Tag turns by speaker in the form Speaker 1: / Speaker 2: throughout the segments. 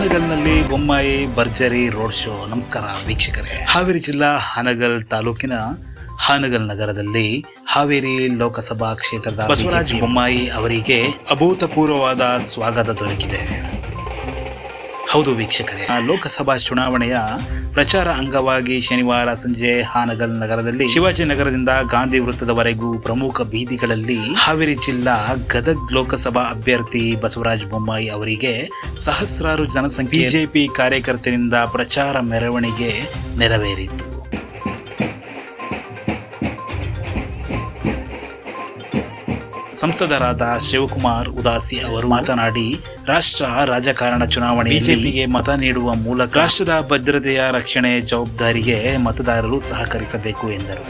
Speaker 1: ಹಾನಗಲ್ನಲ್ಲಿ ಬೊಮ್ಮಾಯಿ ಭರ್ಜರಿ road show. ನಮಸ್ಕಾರ ವೀಕ್ಷಕರೇ. ಹಾವೇರಿ ಜಿಲ್ಲಾ ಹಾನಗಲ್ ತಾಲೂಕಿನ ಹಾನಗಲ್ ನಗರದಲ್ಲಿ ಹಾವೇರಿ ಲೋಕಸಭಾ ಕ್ಷೇತ್ರದ ಬಸವರಾಜ ಬೊಮ್ಮಾಯಿ ಅವರಿಗೆ ಅಭೂತಪೂರ್ವವಾದ ಸ್ವಾಗತ ದೊರಕಿದೆ. ಹೌದು ವೀಕ್ಷಕರೇ, ಲೋಕಸಭಾ ಚುನಾವಣೆಯ ಪ್ರಚಾರ ಅಂಗವಾಗಿ ಶನಿವಾರ ಸಂಜೆ ಹಾನಗಲ್ ನಗರದಲ್ಲಿ ಶಿವಾಜಿನಗರದಿಂದ ಗಾಂಧಿ ವೃತ್ತದವರೆಗೂ ಪ್ರಮುಖ ಬೀದಿಗಳಲ್ಲಿ ಹಾವೇರಿ ಜಿಲ್ಲಾ ಗದಗ್ ಲೋಕಸಭಾ ಅಭ್ಯರ್ಥಿ ಬಸವರಾಜ ಬೊಮ್ಮಾಯಿ ಅವರಿಗೆ ಸಹಸ್ರಾರು ಜನಸಂಖ್ಯೆ ಬಿಜೆಪಿ ಕಾರ್ಯಕರ್ತರಿಂದ ಪ್ರಚಾರ ಮೆರವಣಿಗೆ ನೆರವೇರಿತು. ಸಂಸದರಾದ ಶಿವಕುಮಾರ್ ಉದಾಸಿ ಅವರು ಮಾತನಾಡಿ, ರಾಷ್ಟ್ರ ರಾಜಕಾರಣ ಚುನಾವಣೆ ಬಿಜೆಪಿಗೆ ಮತ ನೀಡುವ ಮೂಲಕ ರಾಷ್ಟ್ರದ ಭದ್ರತೆಯ ರಕ್ಷಣೆ ಜವಾಬ್ದಾರಿಗೆ ಮತದಾರರು ಸಹಕರಿಸಬೇಕು ಎಂದರು.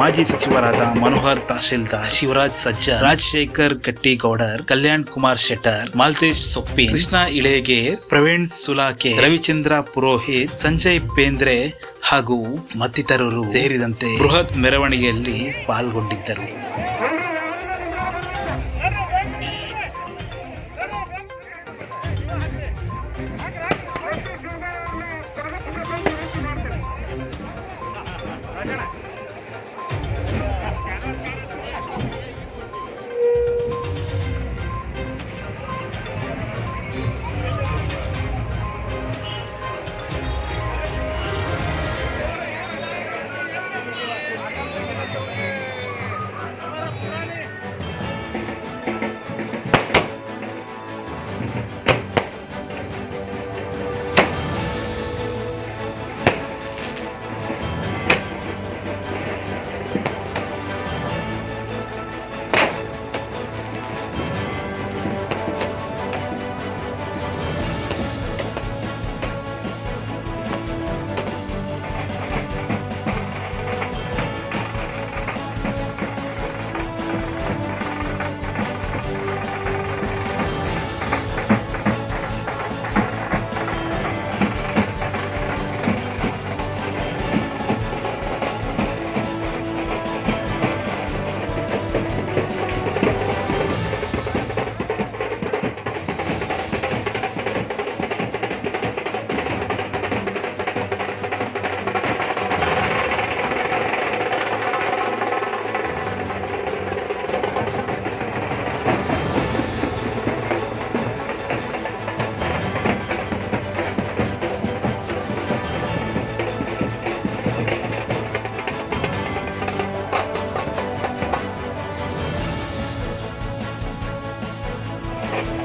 Speaker 1: ಮಾಜಿ ಸಚಿವರಾದ ಮನೋಹರ್ ತಹಶೀಲ್ದಾರ್, ಶಿವರಾಜ್ ಸಜ್ಜರ್, ರಾಜಶೇಖರ್ ಕಟ್ಟಿಗೌಡರ್, ಕಲ್ಯಾಣ್ ಕುಮಾರ್ ಶೆಟ್ಟರ್, ಮಾಲ್ತೇಶ್ ಸೊಪ್ಪಿನ್, ಕೃಷ್ಣ ಇಳೇಗೇರ್, ಪ್ರವೀಣ್ ಸುಲಾಕೆ, ರವಿಚಂದ್ರ ಪುರೋಹಿತ್, ಸಂಜಯ್ ಪೇಂದ್ರೆ ಹಾಗೂ ಮತ್ತಿತರರು ಸೇರಿದಂತೆ ಬೃಹತ್ ಮೆರವಣಿಗೆಯಲ್ಲಿ ಪಾಲ್ಗೊಂಡಿದ್ದರು.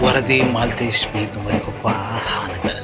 Speaker 1: ವರದಿ ಮಾಲ್ತೇಶ್ ಬಿ ತುಮರಿಕೊಪ್ಪ, ಹಾನಗಲ್.